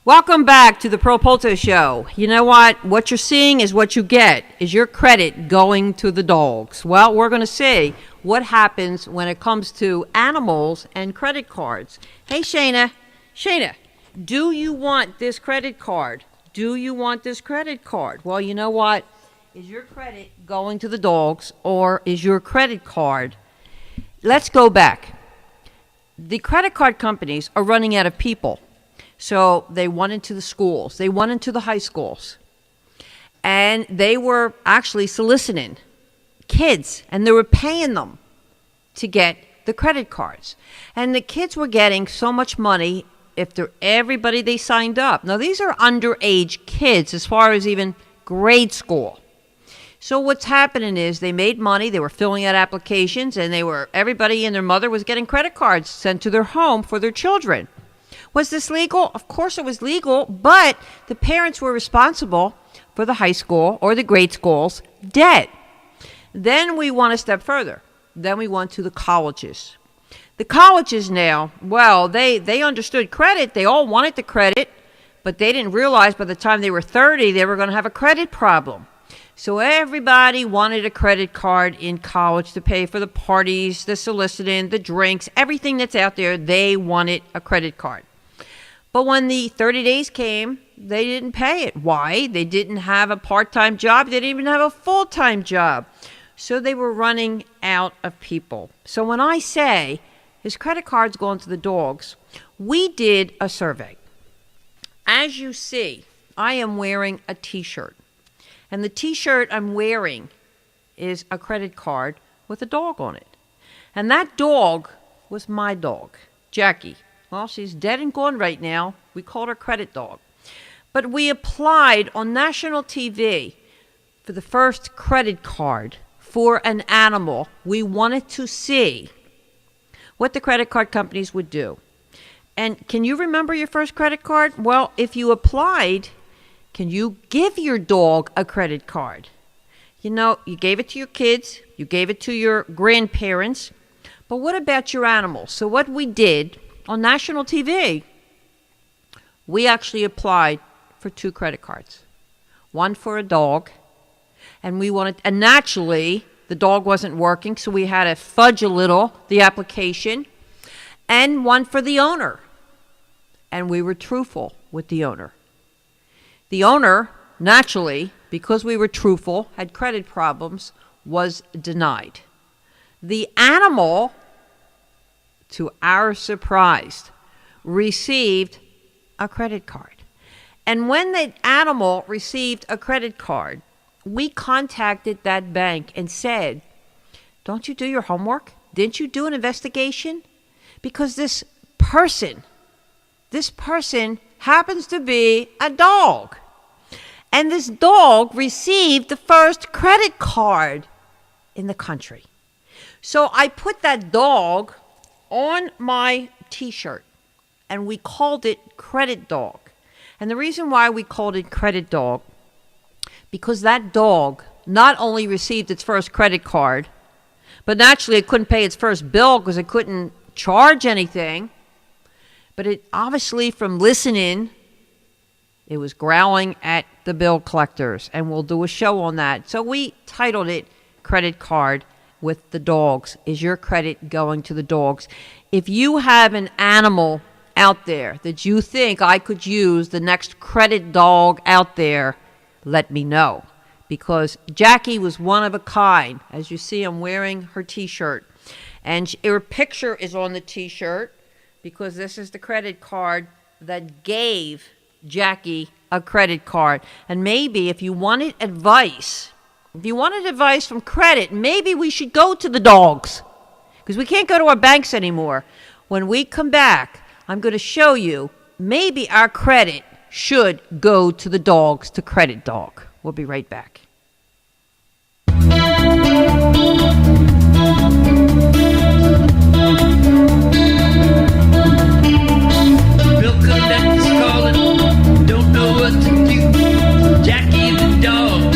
Welcome back to the Polto Show. You know what? What you're seeing is what you get. Is your credit going to the dogs? Well, we're going to see what happens when it comes to animals and credit cards. Hey, Shayna. Shayna, do you want this credit card? Do you want this credit card? Well, you know what? Is your credit going to the dogs, or is your credit card? Let's go back. The credit card companies are running out of people. So they went into the schools. They went into the high schools. And they were actually soliciting kids. And they were paying them to get the credit cards. And the kids were getting so much money if they're everybody they signed up. Now, these are underage kids as far as even grade school. So what's happening is they made money. They were filling out applications. And everybody and their mother was getting credit cards sent to their home for their children. Was this legal? Of course it was legal, but the parents were responsible for the high school or the grade school's debt. Then we went a step further. Then we went to the colleges. The colleges now, well, they understood credit. They all wanted the credit, but they didn't realize by the time they were 30, they were going to have a credit problem. So everybody wanted a credit card in college to pay for the parties, the soliciting, the drinks, everything that's out there. They wanted a credit card. But when the 30 days came, they didn't pay it. Why? They didn't have a part-time job. They didn't even have a full-time job. So they were running out of people. So when I say his credit card's going to the dogs, we did a survey. As you see, I am wearing a T-shirt. And the T-shirt I'm wearing is a credit card with a dog on it. And that dog was my dog, Jackie. Well, she's dead and gone right now. We called her Credit Dog. But we applied on national TV for the first credit card for an animal. We wanted to see what the credit card companies would do. And can you remember your first credit card? Well, if you applied, can you give your dog a credit card? You know, you gave it to your kids, you gave it to your grandparents, but what about your animals? So what we did on national TV, we actually applied for 2 credit cards. One for a dog, and naturally, the dog wasn't working, so we had to fudge a little the application, and one for the owner. And we were truthful with the owner. The owner, naturally, because we were truthful, had credit problems, was denied. The animal, to our surprise, received a credit card. And when the animal received a credit card, we contacted that bank and said, don't you do your homework? Didn't you do an investigation? Because this person happens to be a dog. And this dog received the first credit card in the country. So I put that dog on my T-shirt, and we called it Credit Dog. And the reason why we called it Credit Dog, because that dog not only received its first credit card, but naturally it couldn't pay its first bill because it couldn't charge anything. But it obviously, from listening, it was growling at the bill collectors, and we'll do a show on that. So we titled it Credit Card with the Dogs. Is your credit going to the dogs? If you have an animal out there that you think I could use the next credit dog out there, let me know. Because Jackie was one of a kind. As you see, I'm wearing her T-shirt. And her picture is on the T-shirt because this is the credit card that gave Jackie a credit card. And maybe if you wanted advice, from credit, maybe we should go to the dogs because we can't go to our banks anymore. When we come back, I'm going to show you maybe our credit should go to the dogs, to Credit Dog. We'll be right back. Bill collector's calling, don't know what to do. Jackie the dog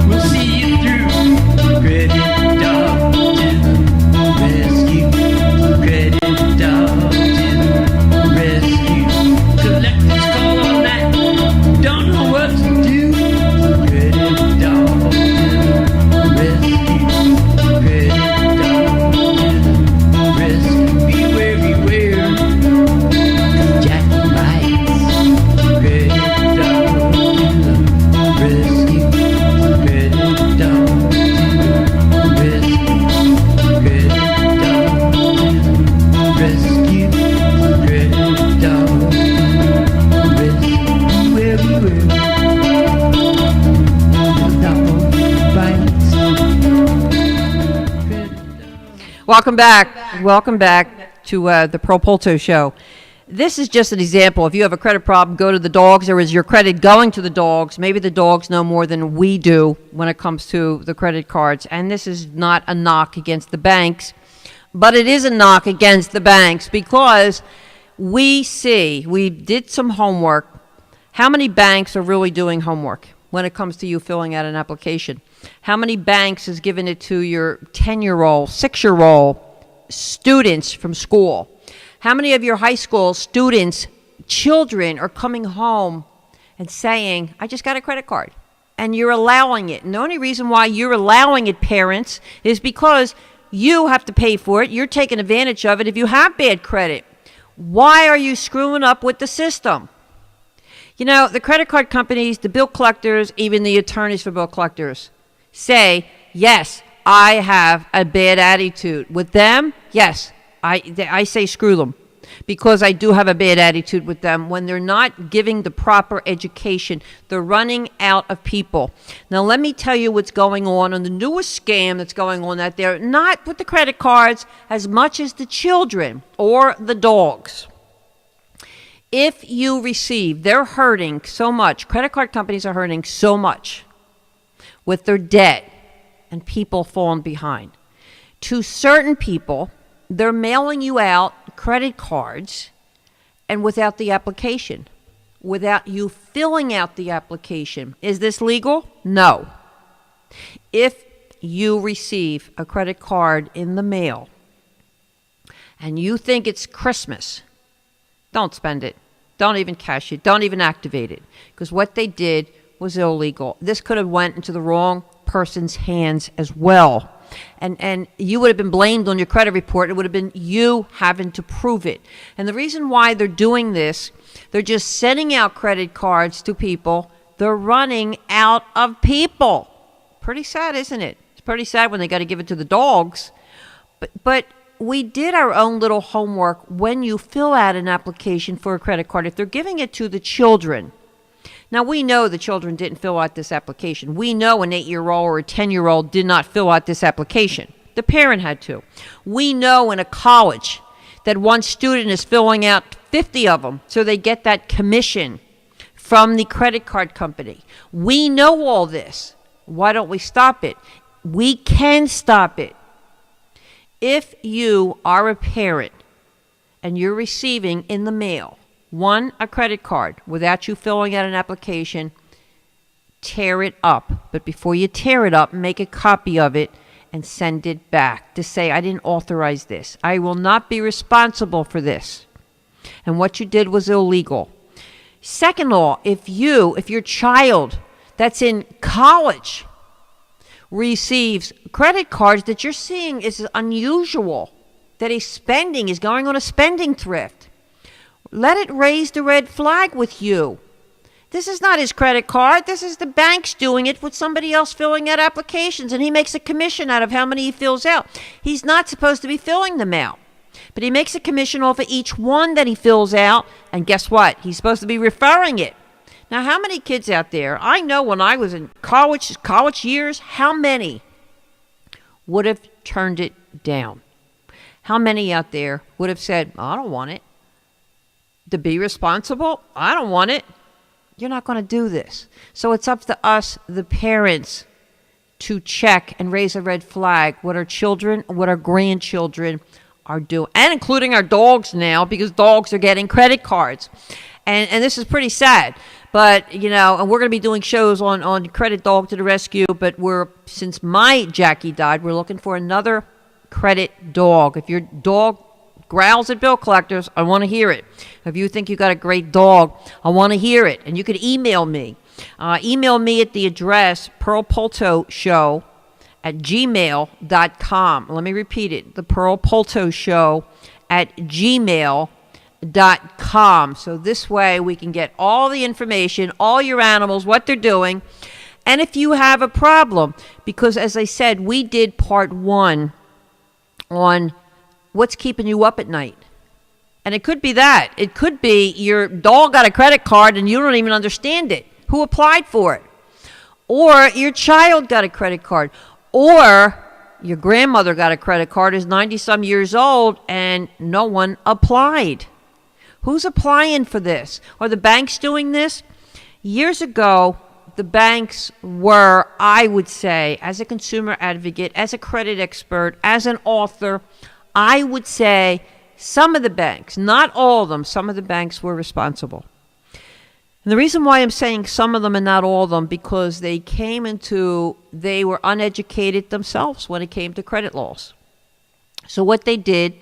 will see you through. Credit dog to the rescue. Credit dog to the rescue. Collector's calling. welcome back. Welcome back to the Polto Show. This is just an example. If you have a credit problem, go to the dogs, or is your credit going to the dogs? Maybe the dogs know more than we do when it comes to the credit cards. And this is not a knock against the banks, but it is a knock against the banks because we did some homework. How many banks are really doing homework when it comes to you filling out an application? How many banks has given it to your 10-year-old, 6-year-old students from school? How many of your high school students, children, are coming home and saying, I just got a credit card? And you're allowing it. And the only reason why you're allowing it, parents, is because you have to pay for it. You're taking advantage of it if you have bad credit. Why are you screwing up with the system? You know, the credit card companies, the bill collectors, even the attorneys for bill collectors say, yes, I have a bad attitude. With them, yes, I say screw them, because I do have a bad attitude with them when they're not giving the proper education. They're running out of people. Now, let me tell you what's going on the newest scam that's going on out there, not with the credit cards as much as the children or the dogs. If you receive, they're hurting so much. Credit card companies are hurting so much with their debt and people falling behind. To certain people, they're mailing you out credit cards and without the application, without you filling out the application. Is this legal? No. If you receive a credit card in the mail and you think it's Christmas, don't spend it. Don't even cash it. Don't even activate it, because what they did was illegal. This could have went into the wrong person's hands as well. And you would have been blamed on your credit report. It would have been you having to prove it. And the reason why they're doing this, they're just sending out credit cards to people. They're running out of people. Pretty sad, isn't it? It's pretty sad when they got to give it to the dogs. But we did our own little homework when you fill out an application for a credit card. If they're giving it to the children, now, we know the children didn't fill out this application. We know an 8-year-old or a 10-year-old did not fill out this application. The parent had to. We know in a college that one student is filling out 50 of them so they get that commission from the credit card company. We know all this. Why don't we stop it? We can stop it. If you are a parent and you're receiving in the mail a credit card without you filling out an application, tear it up. But before you tear it up, make a copy of it and send it back to say, I didn't authorize this. I will not be responsible for this. And what you did was illegal. Second law, if your child that's in college receives credit cards that you're seeing is unusual, that he's going on a spending thrift, let it raise the red flag with you. This is not his credit card. This is the bank's doing it with somebody else filling out applications, and he makes a commission out of how many he fills out. He's not supposed to be filling them out, but he makes a commission off of each one that he fills out, and guess what? He's supposed to be referring it. Now, how many kids out there, I know when I was in college years, how many would have turned it down? How many out there would have said, I don't want it? To be responsible? I don't want it. You're not going to do this. So it's up to us, the parents, to check and raise a red flag what our children, what our grandchildren are doing, and including our dogs now, because dogs are getting credit cards. And this is pretty sad. But, and we're going to be doing shows on Credit Dog to the Rescue, but since my Jackie died, we're looking for another credit dog. If your dog growls at bill collectors, I want to hear it. If you think you got a great dog, I want to hear it. And you could email me. Email me at the address pearlpoltoshow at gmail.com. Let me repeat it. The pearlpoltoshow at gmail.com. So this way we can get all the information, all your animals, what they're doing. And if you have a problem, because as I said, we did part 1 on what's keeping you up at night. And it could be that. It could be your dog got a credit card and you don't even understand it. Who applied for it? Or your child got a credit card. Or your grandmother got a credit card, is 90-some years old, and no one applied. Who's applying for this? Are the banks doing this? Years ago, the banks were, I would say, as a consumer advocate, as a credit expert, as an author, I would say some of the banks, not all of them, some of the banks were responsible. And the reason why I'm saying some of them and not all of them, because they were uneducated themselves when it came to credit laws. So what they did,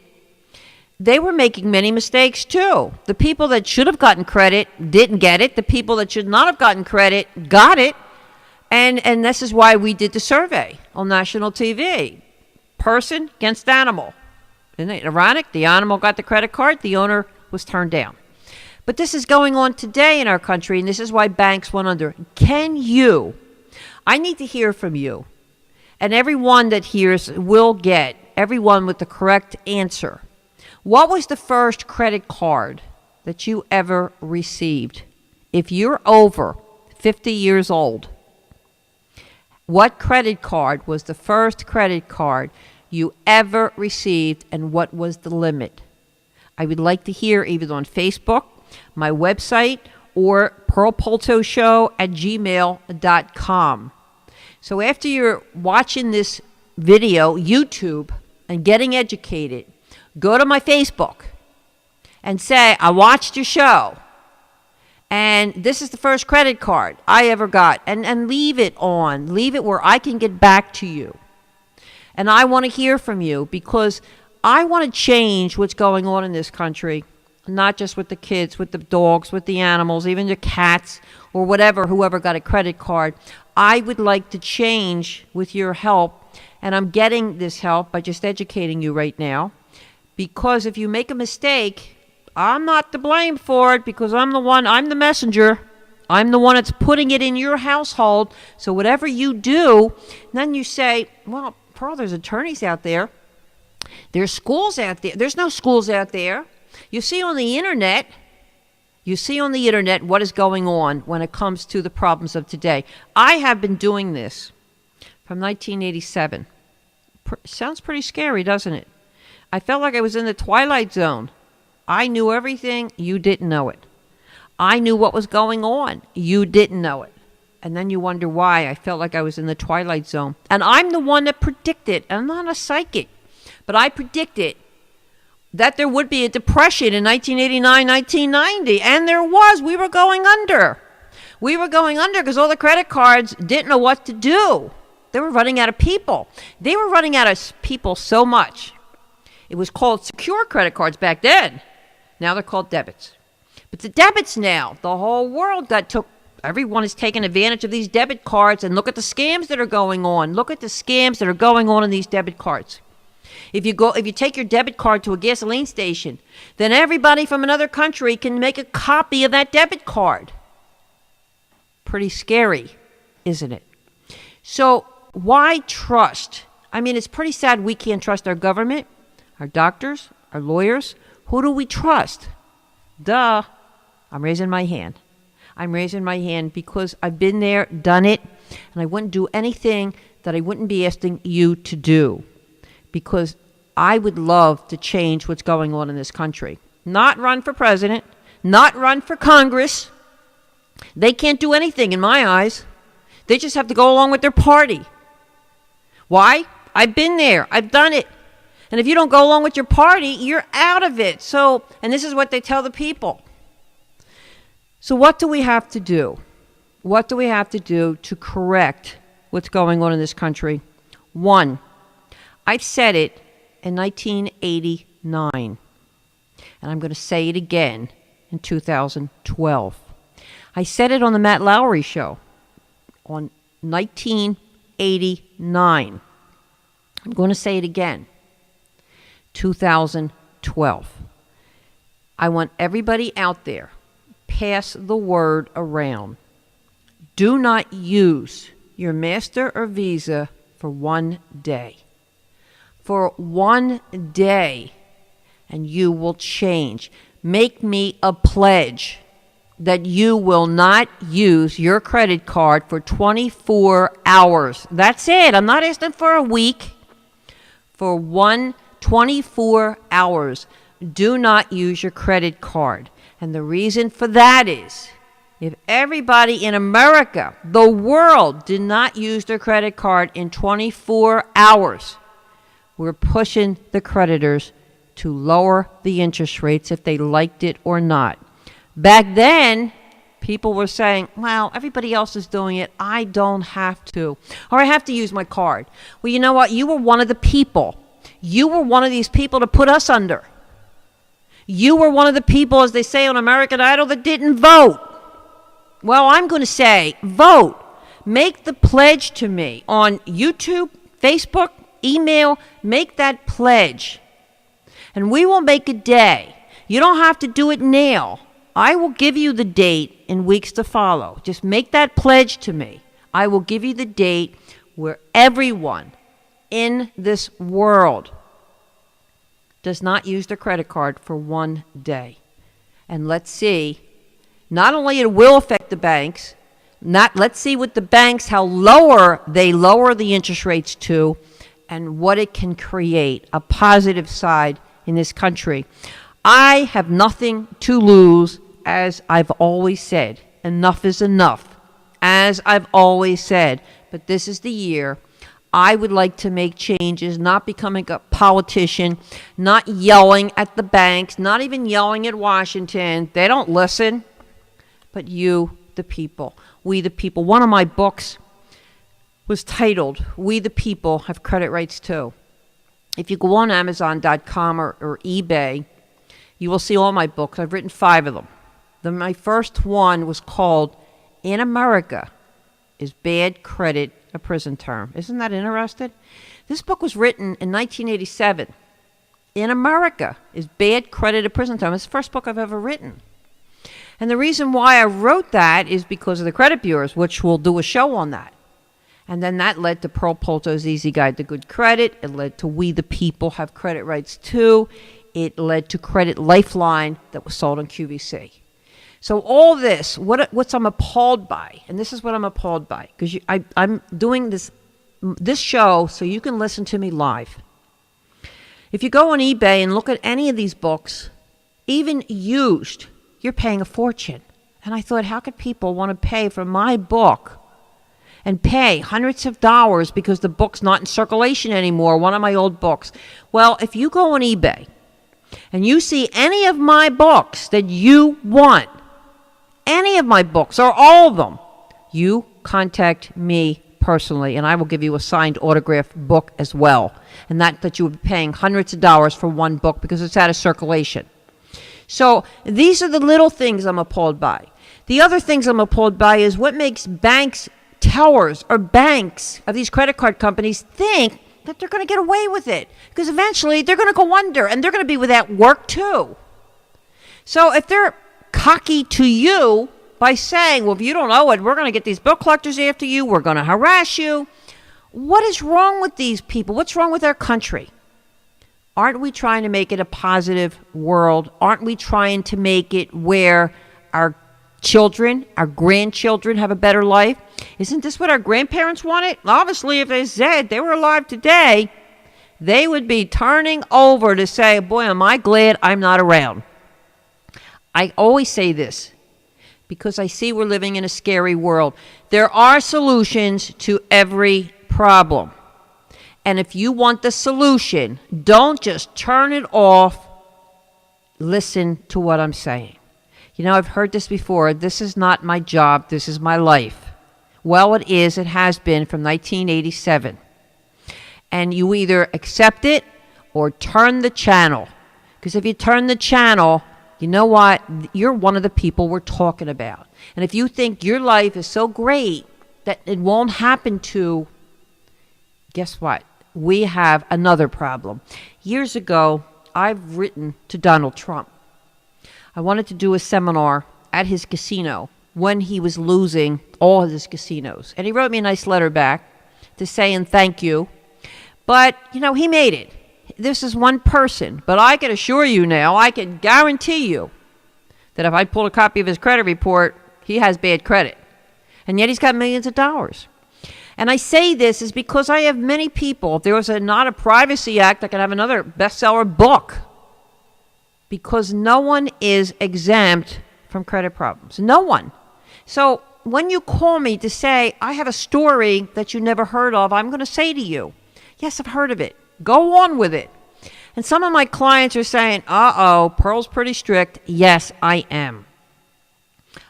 they were making many mistakes too. The people that should have gotten credit didn't get it. The people that should not have gotten credit got it. And this is why we did the survey on national TV. Person against animal. Isn't it ironic? The animal got the credit card, the owner was turned down. But this is going on today in our country, and this is why banks went under. I need to hear from you, and everyone that hears will get everyone with the correct answer. What was the first credit card that you ever received? If you're over 50 years old, what credit card was the first credit card you ever received, and what was the limit? I would like to hear either on Facebook, my website, or pearlpoltoshow@gmail.com. So after you're watching this video, YouTube, and getting educated, go to my Facebook and say, I watched your show, and this is the first credit card I ever got, and leave it on. Leave it where I can get back to you. And I want to hear from you, because I want to change what's going on in this country, not just with the kids, with the dogs, with the animals, even the cats, or whoever got a credit card. I would like to change with your help, and I'm getting this help by just educating you right now. Because if you make a mistake, I'm not to blame for it, because I'm the messenger. I'm the one that's putting it in your household. So whatever you do, then you say, well, Pearl, there's attorneys out there. There's schools out there. There's no schools out there. You see on the internet what is going on when it comes to the problems of today. I have been doing this from 1987. Sounds pretty scary, doesn't it? I felt like I was in the Twilight Zone. I knew everything. You didn't know it. I knew what was going on. You didn't know it. And then you wonder why I felt like I was in the Twilight Zone. And I'm the one that predicted. I'm not a psychic. But I predicted that there would be a depression in 1989, 1990. And there was. We were going under. We were going under because all the credit cards didn't know what to do. They were running out of people. They were running out of people so much. It was called secure credit cards back then. Now they're called debits. But the debits now, the whole world everyone is taking advantage of these debit cards, and look at the scams that are going on. Look at the scams that are going on in these debit cards. If you take your debit card to a gasoline station, then everybody from another country can make a copy of that debit card. Pretty scary, isn't it? So why trust? I mean, it's pretty sad we can't trust our government, our doctors, our lawyers. Who do we trust? Duh. I'm raising my hand. I'm raising my hand because I've been there, done it, and I wouldn't do anything that I wouldn't be asking you to do, because I would love to change what's going on in this country. Not run for president, not run for Congress. They can't do anything in my eyes. They just have to go along with their party. Why? I've been there. I've done it. And if you don't go along with your party, you're out of it. So, and this is what they tell the people. So what do we have to do? What do we have to do to correct what's going on in this country? One, I said it in 1989, and I'm going to say it again in 2012. I said it on the Matt Lowry Show on 1989. I'm going to say it again, 2012. I want everybody out there, pass the word around. Do not use your Master or Visa for one day. For one day, and you will change. Make me a pledge that you will not use your credit card for 24 hours. That's it. I'm not asking for a week. for 24 hours. Do not use your credit card. And the reason for that is, if everybody in America, the world, did not use their credit card in 24 hours, we're pushing the creditors to lower the interest rates if they liked it or not. Back then, people were saying, well, everybody else is doing it. I don't have to. Or I have to use my card. Well, you know what? You were one of the people. You were one of these people to put us under. You were one of the people, as they say on American Idol, that didn't vote. Well, I'm going to say, vote. Make the pledge to me on YouTube, Facebook, email. Make that pledge. And we will make a day. You don't have to do it now. I will give you the date in weeks to follow. Just make that pledge to me. I will give you the date where everyone in this world does not use their credit card for one day. And let's see, not only it will affect the banks, let's see what the banks, how they lower the interest rates to, and what it can create, a positive side in this country. I have nothing to lose, as I've always said. Enough is enough, as I've always said. But this is the year I would like to make changes, not becoming a politician, not yelling at the banks, not even yelling at Washington. They don't listen. But you, the people, we the people. One of my books was titled, We the People Have Credit Rights Too. If you go on Amazon.com or eBay, you will see all my books. I've written 5 of them. My first one was called, In America, Is Bad Credit a Prison Term? Isn't that interesting? This book was written in 1987. In America, Is Bad Credit a Prison Term? It's the first book I've ever written. And the reason why I wrote that is because of the credit bureaus, which we'll do a show on that. And then that led to Pearl Polto's Easy Guide to Good Credit. It led to We the People Have Credit Rights Too. It led to Credit Lifeline that was sold on QVC. So all this, what I'm appalled by, and this is what I'm appalled by, because I'm doing this show so you can listen to me live. If you go on eBay and look at any of these books, even used, you're paying a fortune. And I thought, how could people want to pay for my book and pay hundreds of dollars because the book's not in circulation anymore, one of my old books? Well, if you go on eBay and you see any of my books that you want, any of my books or all of them, you contact me personally and I will give you a signed autographed book as well. And that you would be paying hundreds of dollars for one book because it's out of circulation. So these are the little things I'm appalled by. The other things I'm appalled by is what makes banks, tellers, or banks of these credit card companies think that they're going to get away with it. Because eventually they're going to go under and they're going to be without work too. So if they're cocky to you by saying, well, if you don't owe it, we're going to get these bill collectors after you, we're going to harass you. What is wrong with these people? What's wrong with our country? Aren't we trying to make it a positive world? Aren't we trying to make it where our children, our grandchildren have a better life? Isn't this what our grandparents wanted? Obviously, if they said they were alive today, they would be turning over to say, boy, am I glad I'm not around. I always say this because I see we're living in a scary world. There are solutions to every problem. And if you want the solution, don't just turn it off. Listen to what I'm saying. You know, I've heard this before. This is not my job. This is my life. Well, it is. It has been from 1987. And you either accept it or turn the channel. Because if you turn the channel, you know what? You're one of the people we're talking about. And if you think your life is so great that it won't happen to, guess what? We have another problem. Years ago, I've written to Donald Trump. I wanted to do a seminar at his casino when he was losing all of his casinos. And he wrote me a nice letter back to saying thank you. But, you know, he made it. This is one person. But I can assure you now, I can guarantee you that if I pull a copy of his credit report, he has bad credit. And yet he's got millions of dollars. And I say this is because I have many people. If there was not a Privacy Act, I could have another bestseller book. Because no one is exempt from credit problems. No one. So when you call me to say, I have a story that you never heard of, I'm going to say to you, yes, I've heard of it. Go on with it. And some of my clients are saying, Pearl's pretty strict. Yes, I am.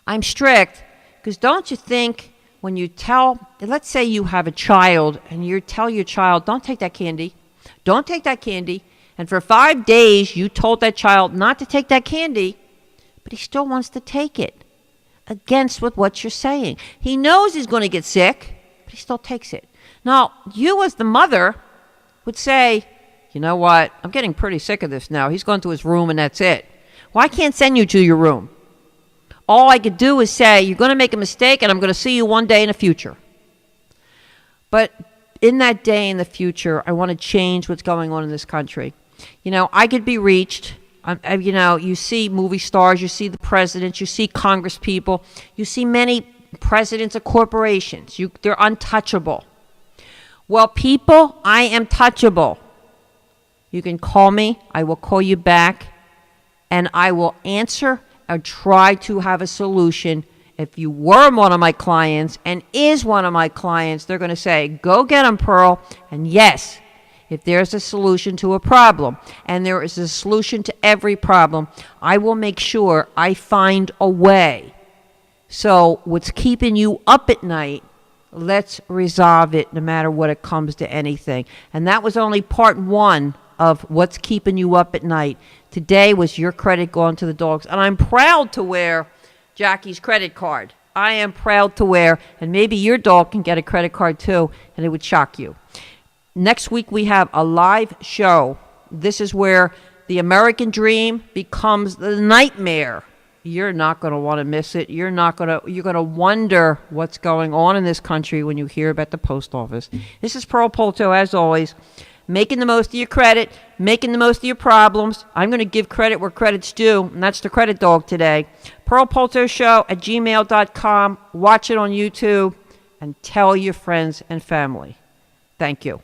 I'm strict because don't you think when you let's say you have a child and you tell your child, don't take that candy. Don't take that candy. And for 5 days, you told that child not to take that candy, but he still wants to take it against with what you're saying. He knows he's going to get sick, but he still takes it. Now, you as the mother would say, you know what, I'm getting pretty sick of this now. He's going to his room and that's it. Well, I can't send you to your room. All I could do is say, you're going to make a mistake and I'm going to see you one day in the future. But in that day in the future, I want to change what's going on in this country. You know, I could be reached. You see movie stars, you see the presidents, you see Congress people, you see many presidents of corporations. They're untouchable. Well, people, I am touchable. You can call me. I will call you back. And I will answer or try to have a solution. If you were one of my clients and is one of my clients, they're going to say, go get them, Pearl. And yes, if there's a solution to a problem, and there is a solution to every problem, I will make sure I find a way. So what's keeping you up at night, let's resolve it no matter what it comes to anything. And that was only part one of what's keeping you up at night. Today was your credit going to the dogs. And I'm proud to wear Jackie's credit card. I am proud to wear, and maybe your dog can get a credit card too, and it would shock you. Next week we have a live show. This is where the American dream becomes the nightmare. You're not going to want to miss it. You're going to wonder what's going on in this country when you hear about the post office. This is Pearl Polto, as always, making the most of your credit, making the most of your problems. I'm going to give credit where credit's due, and that's the credit dog today. pearlpoltoshow@gmail.com. Watch it on YouTube, and tell your friends and family. Thank you.